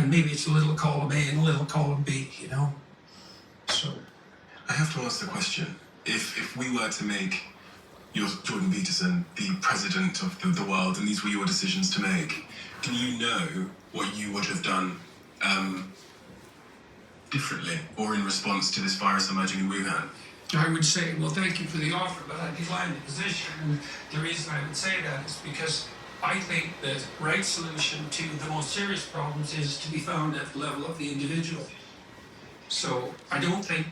And maybe it's a little column A and a little column B, you know? So I have to ask the question, if we were to make your Jordan Peterson the president of the world and these were your decisions to make, do you know what you would have done differently or in response to this virus emerging in Wuhan? I would say, well, thank you for the offer, but I decline the position. And the reason I would say that is because I think that the right solution to the most serious problems is to be found at the level of the individual. So I don't think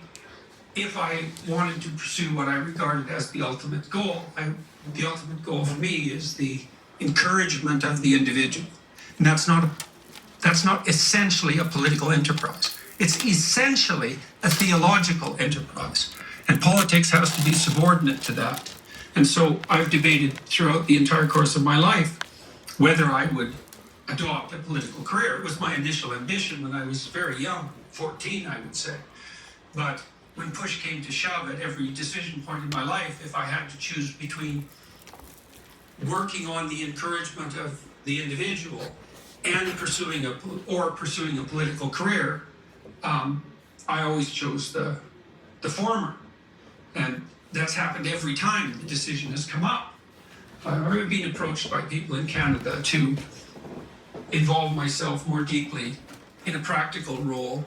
if I wanted to pursue what I regarded as the ultimate goal, the ultimate goal for me is the encouragement of the individual. And that's not essentially a political enterprise. It's essentially a theological enterprise. And politics has to be subordinate to that. And so I've debated throughout the entire course of my life whether I would adopt a political career. It was my initial ambition when I was very young, 14, I would say. But when push came to shove at every decision point in my life, if I had to choose between working on the encouragement of the individual and pursuing a political career, I always chose the former. And that's happened every time the decision has come up. I've been approached by people in Canada to involve myself more deeply in a practical role,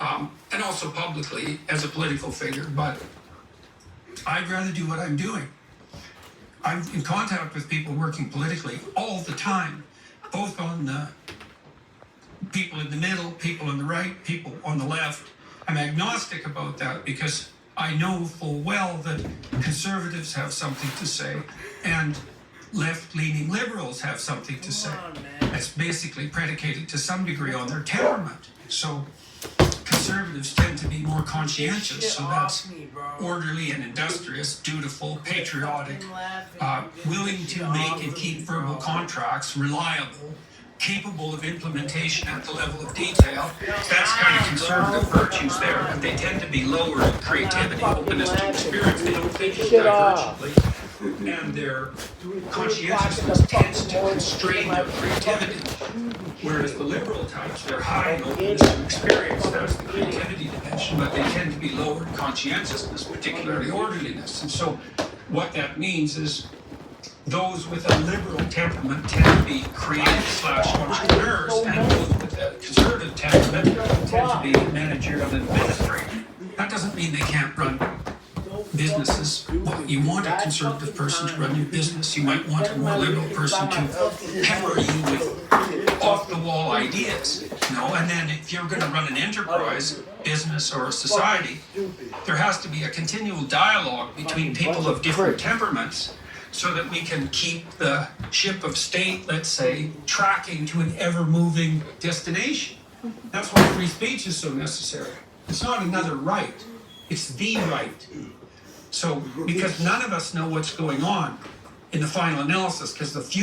and also publicly as a political figure, but I'd rather do what I'm doing. I'm in contact with people working politically all the time, both on the people in the middle, people on the right, people on the left. I'm agnostic about that because I know full well that conservatives have something to say and left-leaning liberals have something to say. That's basically predicated to some degree on their temperament. So conservatives tend to be more conscientious, so that's orderly and industrious, dutiful, patriotic, willing to make and keep verbal contracts, reliable, capable of implementation at the level of detail. That's kind of conservative virtues there, but they tend to be lower in creativity, openness to experience. They don't think divergently, and their conscientiousness tends to constrain their creativity. Whereas the liberal types, they're high in openness to experience, that's the creativity dimension, but they tend to be lower in conscientiousness, particularly orderliness. And so what that means is those with a liberal temperament tend to be creative / entrepreneurs, and those with a conservative temperament tend to be managerial and administrative. That doesn't mean they can't run businesses. Well, you want a conservative person to run your business. You might want a more liberal person to pepper you with off-the-wall ideas, you know. And then if you're going to run an enterprise, business, or a society, there has to be a continual dialogue between people of different temperaments, so that we can keep the ship of state, let's say, tracking to an ever-moving destination. That's why free speech is so necessary. It's not another right, it's the right. So, because none of us know what's going on in the final analysis, because the future